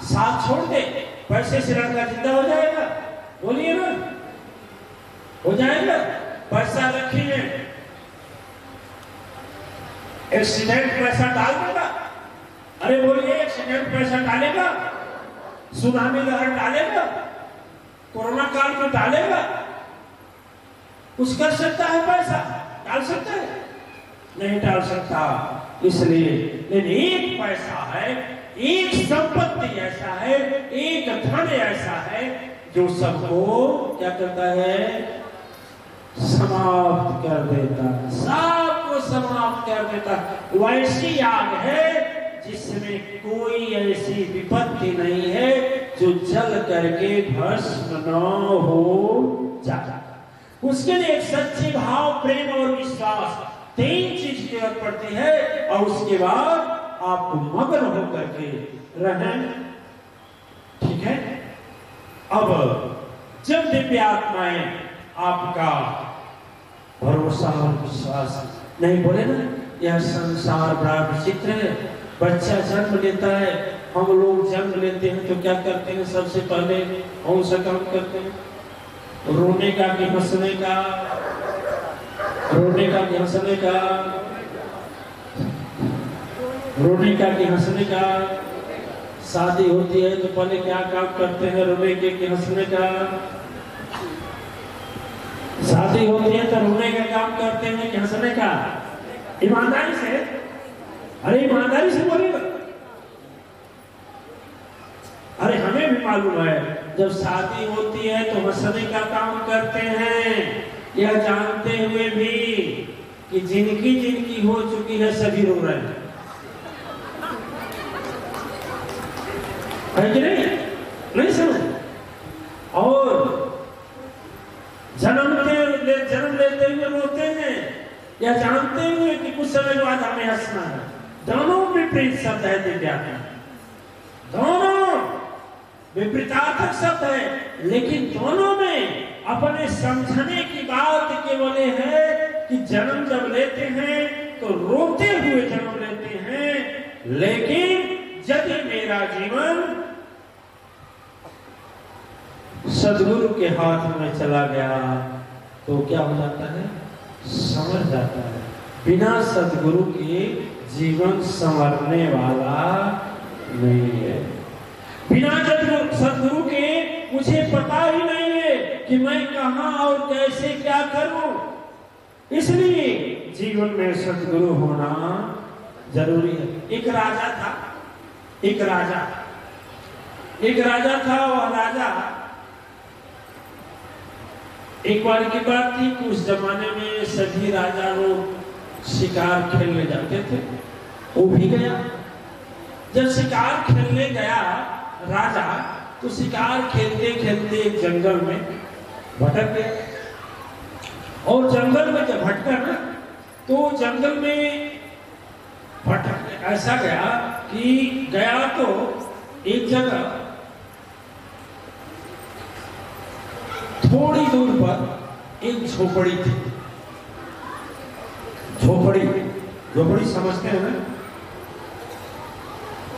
साथ छोड़ दे, पैसे से लड़का जिंदा हो जाएगा? बोलिए ना, हो जाएगा? पैसा रखिए, एक्सीडेंट पैसा डाल देगा? अरे बोलिए, एक्सीडेंट पैसा डालेगा? सुनामी लहर डालेगा? कोरोना काल में डालेगा? कुछ कर सकता है? पैसा डाल सकता है? नहीं डाल सकता। इसलिए लेकिन एक पैसा है, एक संपत्ति ऐसा है, एक धन ऐसा है जो सबको क्या करता है? समाप्त कर देता, सबको समाप्त कर देता। वैसी आग है जिसमें कोई ऐसी विपत्ति नहीं है जो जल करके भस्म न हो जाता। उसके लिए एक सच्चे भाव, प्रेम और विश्वास, 3 चीज की जरूरत पड़ती है। और उसके बाद आप मग्न होकर के रहें। ठीक है? अब जब दिव्य आत्माएं आपका भरोसा और विश्वास नहीं, बोले ना, यह संसार बड़ा विचित्र है। बच्चा जन्म लेता है, हम लोग जन्म लेते हैं तो क्या करते हैं? सबसे पहले कौन सा काम करते हैं? रोने का कि हंसने का? रोने का कि हंसने का? रोने का कि हंसने का? शादी होती है तो पहले क्या काम करते हैं? रोने के कि हंसने का? शादी होती है तो रोने का काम करते हैं कि हंसने का? ईमानदारी से, अरे ईमानदारी से बोलिए। अरे हमें भी मालूम है जब शादी होती है तो हंसने का काम करते हैं, यह जानते हुए भी कि जिनकी जिनकी हो चुकी है सभी रो रहे हैं, है कि नहीं? नहीं समझ? और जन्म लेते हुए रोते हैं, यह जानते हुए कि कुछ समय बाद हमें हंसना है। दोनों विपरीत शब्द है दिव्यात्मा, दोनों विपरीतार्थक शब्द है, लेकिन दोनों में अपने समझने की बात केवल है कि जन्म जब लेते हैं तो रोते हुए जन्म लेते हैं, लेकिन यदि मेरा जीवन सदगुरु के हाथ में चला गया तो क्या हो जाता है? संवर जाता है। बिना सदगुरु के जीवन संवरने वाला नहीं है। बिना सदगुरु के मुझे पता ही नहीं है कि मैं कहां और कैसे क्या करूं। इसलिए जीवन में सदगुरु होना जरूरी है। एक राजा था, एक राजा था। वह राजा, एक बार की बात थी कि उस जमाने में सभी राजा लोग शिकार खेलने जाते थे। वो भी गया। जब शिकार खेलने गया राजा, तो शिकार खेलते खेलते एक जंगल में भटक गया। और जंगल में जब भटका ना, तो जंगल में भटक ऐसा गया कि गया तो एक जगह थोड़ी दूर पर एक झोपड़ी थी। झोपड़ी समझते हैं ना?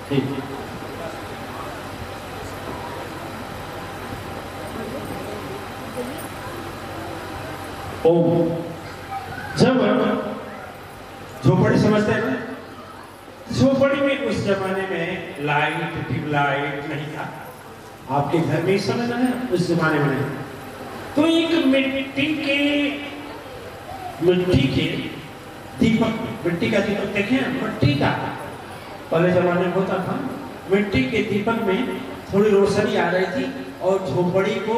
ठीक। जब झोपड़ी समझते हैं ना? झोपड़ी में उस जमाने में लाइट, ट्यूबलाइट नहीं था। आपके घर में ही समझना है, उस जमाने में नहीं। तो एक मिट्टी के दीपक, मिट्टी का दीपक देखे, मिट्टी का पहले जमाने में होता था। मिट्टी के दीपक में थोड़ी रोशनी आ रही थी और झोपड़ी को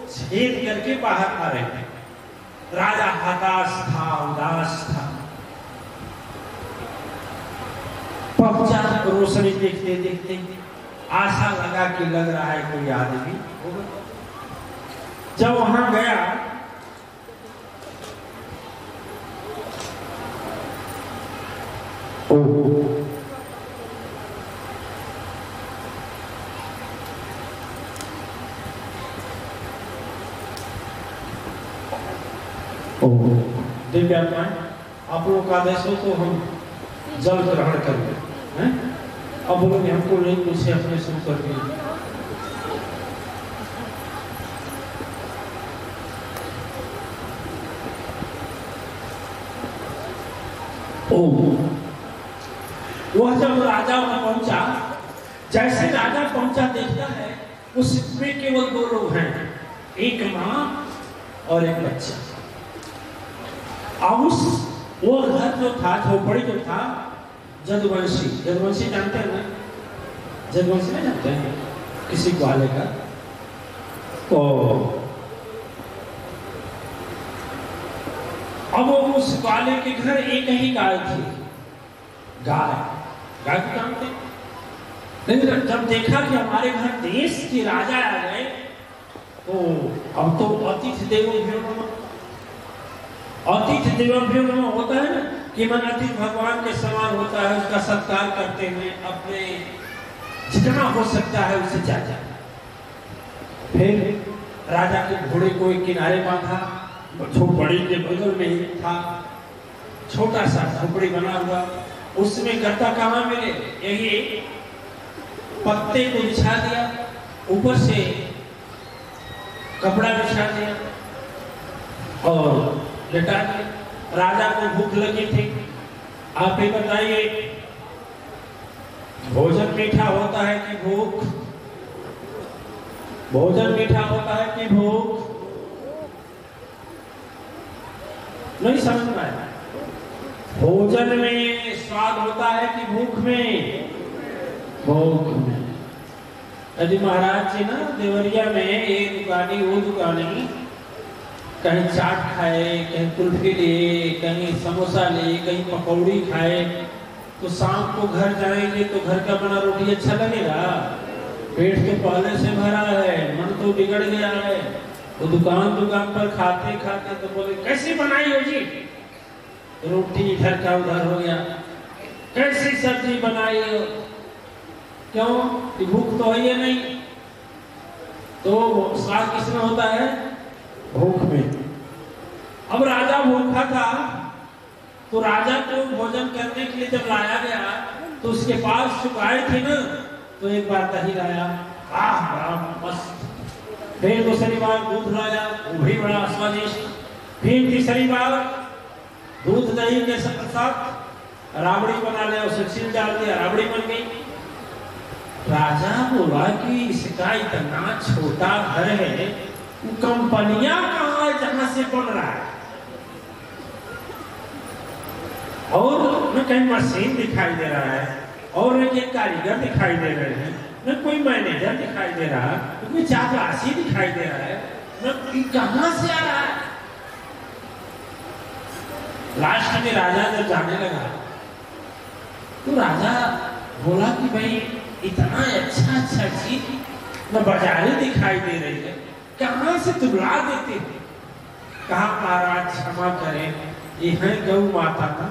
छेद करके बाहर आ रहे थे। राजा हताश था, उदास था। पहुंचा रोशनी देखते देखते आशा लगा कि लग रहा है कोई आदमी होगा। जब वहां गया दिव्य आत्माएं, आप लोगों का आदेश हो तो हम जल ग्रहण करेंगे, हैं? अब बोलोगे हमको नहीं पूछे, अपने शुरू कर दिए। वह जब राजा वहां पहुंचा, जैसे राजा पहुंचा देखता है उसमें केवल दो लोग हैं, एक मां और एक बच्चा। अब उस वो घर जो था, झोपड़ी जो था, जदुवंशी, जदुवंशी जानते हैं ना? जदुवंशी नहीं जानते हैं किसी ग्वाले का? तो अब उस ग्वाले के घर एक ही गाय थी। गाय को जानते? लेकिन जब देखा कि हमारे घर देश के राजा आ गए, तो अब तो अतिथि देवो भव नमः, अतिथि देवो भव नमः होता है ना, कि मन अतिथि भगवान के समान होता है, उसका सत्कार करते हैं, अपने जितना हो सकता है उससे ज्यादा। फिर राजा के घोड़े को एक किनारे बांधा, झोपड़ी के बगल में ही था छोटा सा झोपड़ी बना हुआ, उसमें गद्दा कहाँ मिले, यही पत्ते को बिछा दिया, ऊपर से कपड़ा बिछा दिया और लेटा दिया। राजा को भूख लगी थी। आप ही बताइए, भोजन मीठा होता है कि भूख? भोजन मीठा होता है कि भूख? नहीं समझ में आया। भोजन में स्वाद होता है कि भूख में? भूख में। यदि महाराज जी ना देवरिया में एक दुकानी वो दुकानी कहीं चाट खाए, कहीं कुल्फी ले, कहीं समोसा ले, कहीं पकौड़ी खाए, तो शाम को घर जाएंगे तो घर का बना रोटी अच्छा लगेगा? पेट तो पहले से भरा है, मन तो बिगड़ गया है। वो दुकान पर खाते खाते तो बोले कैसी बनाई हो जी? रोटी इधर का उधर हो गया। कैसी सब्जी बनाई हो? क्यों? कि भूख तो है नहीं। तो स्वाद किसमें होता है? भूख में। अब राजा भूखा था, तो राजा को भोजन करने के लिए जब लाया गया, तो उसके पास जो गाय थी ना, तो एक बार दही लाया, बड़ा मस्त। फिर दूसरी बार दूध लाया, वो भी बड़ा स्वादिष्ट। फिर तीसरी बार दूध दही के साथ राबड़ी बना लिया, उसे छील डाल दिया, राबड़ी बन गई। राजा बोला कि इसका इतना छोटा घर है, कंपनियां कहाँ है जहां से बन रहा है? और न कहीं मशीन दिखाई दे रहा है, और न एक कारीगर दिखाई दे रहे हैं, न कोई मैनेजर दिखाई दे रहा है, न कोई चापरासी दिखाई दे रहा है, न कहां से आ रहा है? लास्ट में राजा जब जाने लगा, तो राजा बोला कि भाई इतना अच्छा चीज न बाजारी दिखाई दे रही है, कहां से तुम ला देते थे? कहा महाराज क्षमा करें, ये है गौ माता का,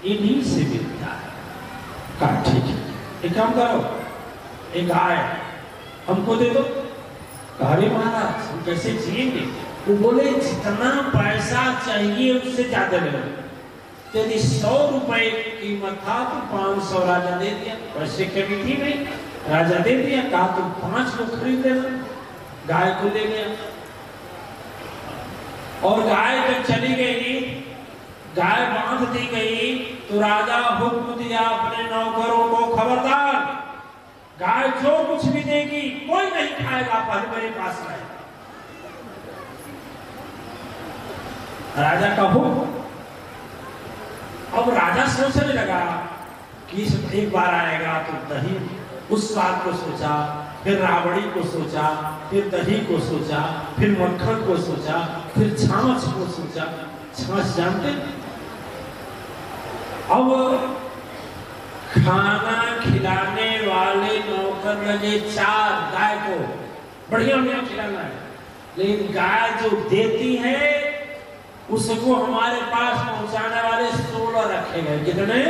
इन्हीं से मिलता है। कहा ठीक है, एक काम करो, एक गाय हमको दे दो। कहा अरे महाराज हम कैसे जिएंगे? वो बोले जितना पैसा चाहिए उससे ज्यादा ले लो। यदि 100 रुपए कीमत था तो 500 राजा दे दिया, पैसे कमी थी नहीं, राजा दे दिया। कहा तुम 5 लोग खरीद लेना। गाय को ले गया, और गाय जब चली गई, गाय बांध दी गई, तो राजा हुक्म दिया अपने नौकरों को, खबरदार गाय जो कुछ भी देगी कोई नहीं खाएगा, पहले मेरे पास आए। राजा का हुक्म। अब राजा सोचने लगा कि एक बार आएगा तो दही, उस बात को सोचा, फिर राबड़ी को सोचा, फिर दही को सोचा, फिर मक्खन को सोचा, फिर छाछ को सोचा। छाछ जानते? अब खाना खिलाने वाले नौकर लगे 4 गाय को, बढ़िया बढ़िया खिलाना है, लेकिन गाय जो देती है उसको हमारे पास पहुंचाने वाले 16 रखे गए। कितने?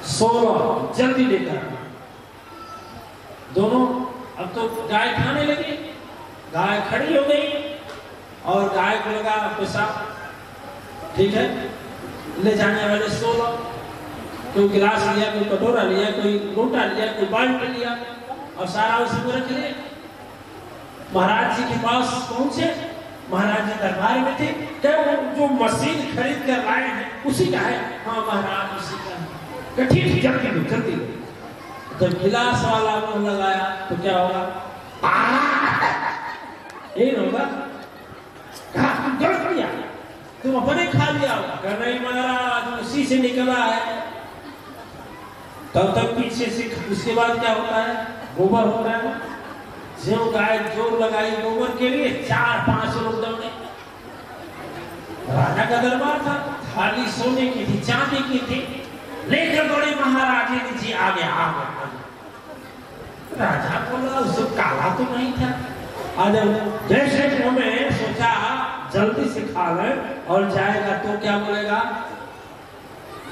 16। जल्दी लेकर दोनों। अब तो गाय खाने लगी, गाय खड़ी हो गई और गाय को लगा पेशाब, ठीक है, ले जाने वाले 16। कोई गिलास लिया, कोई कटोरा लिया, कोई लोटा लिया, कोई बाल्टी लिया और सारा उसी में रख लिया। महाराज जी के पास पहुंचे, महाराज जी दरबार में थे। क्या वो जो मशीन खरीद कर लाए हैं उसी का है? हाँ महाराज उसी का है। ठीक जल्दी लो जल्दी लो। जब गिलास वाला मुंह लगाया तो क्या होगा? यही होगा। तुम गलत किया, तुम अपने खा लिया होगा। नहीं महाराज उसी से निकला है। तब तक पीछे से उसके बाद क्या होता है? गोबर होता है। जो गाय जोर लगाई गोबर के लिए, 4-5 लोग दौड़े। राजा का दरबार था, थाली सोने की थी, चांदी की थी, लेकर दौड़े महाराज जी आगे आगे। राजा बोला उसको काला तो नहीं था। आज जैसे हमें सोचा जल्दी से खा ले और जाएगा तो क्या बोलेगा?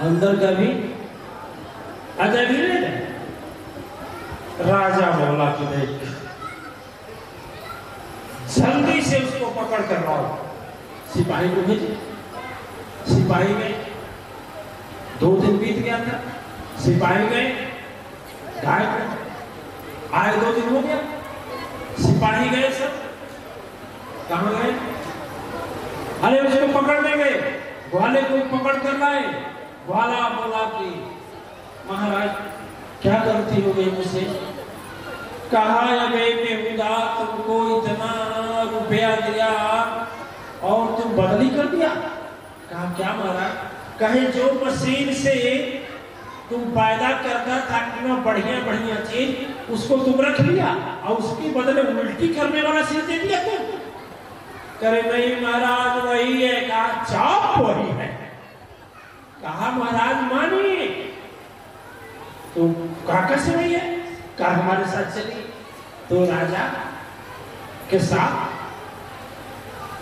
अंदर का भी अजय भी ले। राजा बोला कि देख जल्दी से उसको पकड़ कर लाओ। सिपाही को भेजे। सिपाही गए, 2 दिन बीत गया था। सिपाही गए, गाय आए, 2 दिन हो गया। सिपाही गए, सब कहां गए? अरे उसको पकड़ने गए, ग्वाले को पकड़ कर लाए। ग्वाला बोला कि महाराज क्या गलती हो गई मुझसे? कहा तुमको इतना रुपया दिया और तुम बदली कर दिया। कहा क्या महाराज? कहे जो मशीन से तुम पैदा करता था इतना बढ़िया बढ़िया चीज, उसको तुम रख लिया और उसके बदले उल्टी करने वाला चीज दे दिया तुम। करे नहीं महाराज वही है। कहा चाप वही है। कहा महाराज मानिए। तो कहा कैसे वही है? कहा हमारे साथ चलिए। तो राजा के साथ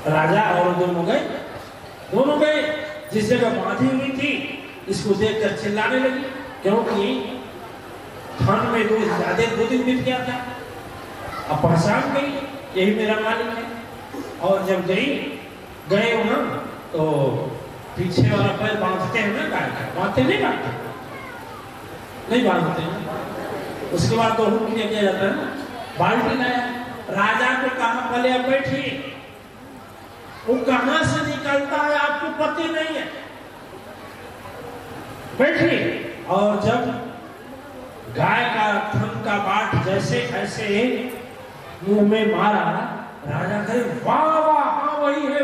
राजा और दोनों गए। जिस जगह बांधी हुई थी इसको देखकर चिल्लाने लगी, क्योंकि थान में रोज ज्यादा 2 दिन बीत गया था। अब पहचान गई यही मेरा मालिक है। और जब गए वहां तो पीछे वाला पैर बांधते हैं ना गाय का, बांधते नहीं बांधते हैं। उसके बाद तो हुक्म किया जाता है ना, बाल्टी लाया। राजा को कहा पहले अब बैठिए। वो कहां से निकलता है आपको पता नहीं है। बैठिए। और जब गाय का थन का बाट जैसे ऐसे मुंह में मारा, राजा कहे वाह वाह, हाँ वही है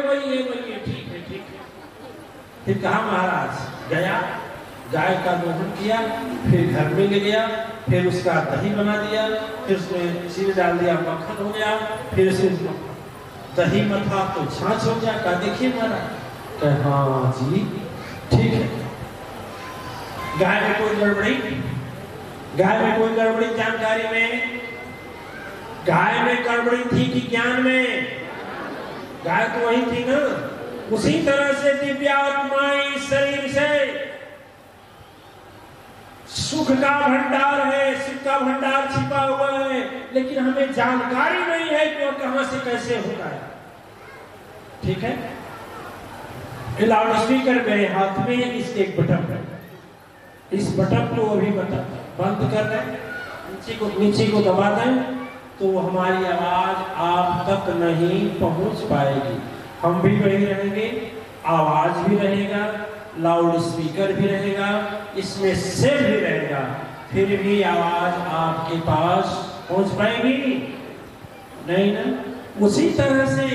ठीक है। फिर कहा महाराज गया, गाय का दोहन किया, फिर घर में ले गया, फिर उसका दही बना दिया, फिर उसमें चीनी डाल दिया, मक्खन हो गया, फिर उसमें दही मथा तो छाछ हो गया। कहा देखिए महाराज। कहे हाँ जी ठीक है। गाय में कोई गड़बड़ी जानकारी में? गाय में गड़बड़ी थी कि ज्ञान में? गाय तो वही थी ना। उसी तरह से दिव्यात्माएं शरीर से सुख का भंडार है, सुख का भंडार छिपा हुआ है, लेकिन हमें जानकारी नहीं है कि वो कहां से कैसे होता है। ठीक है। लाउड स्पीकर मेरे हाथ में है, इसके एक बटन है। इस बटन को अभी बंद कर दें, नीचे को दबा दें तो हमारी आवाज आप तक नहीं पहुंच पाएगी। हम भी वही रहेंगे, आवाज भी रहेगा, लाउड स्पीकर भी रहेगा, इसमें सेव भी रहेगा, फिर भी आवाज आपके पास पहुंच पाएगी नहीं ना। उसी तरह से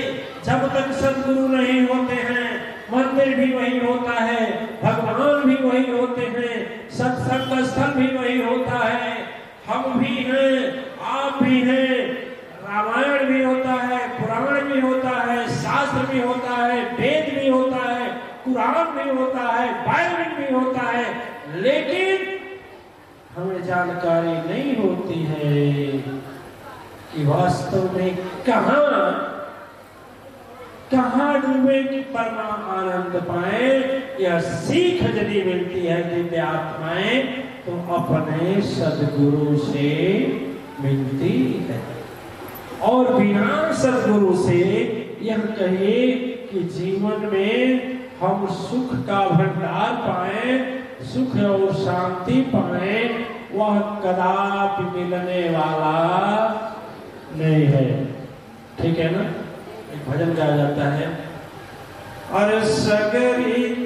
जब तक सदगुरु नहीं होते हैं, मंदिर भी वही होता है, भगवान भी वही होते हैं, सत्संग का स्थल भी वही होता है, हम भी हैं, आप भी हैं, रामायण भी होता है, पुराण भी होता है, शास्त्र भी होता है, वेद भी होता है, कुरान भी होता है, बाइबल भी होता है, लेकिन हमें जानकारी नहीं होती है कि वास्तव में कहां डूबे कि परमा आनंद पाए। यह सीख यदि मिलती है दिव्य आत्माएं तो अपने सदगुरु से मिलती है। और बिना सदगुरु से यह कहे कि जीवन में हम सुख का भंडार पाए सुख और शांति पाए, वह कदापि मिलने वाला नहीं है। ठीक है ना? एक भजन गाया जाता है, और सगरी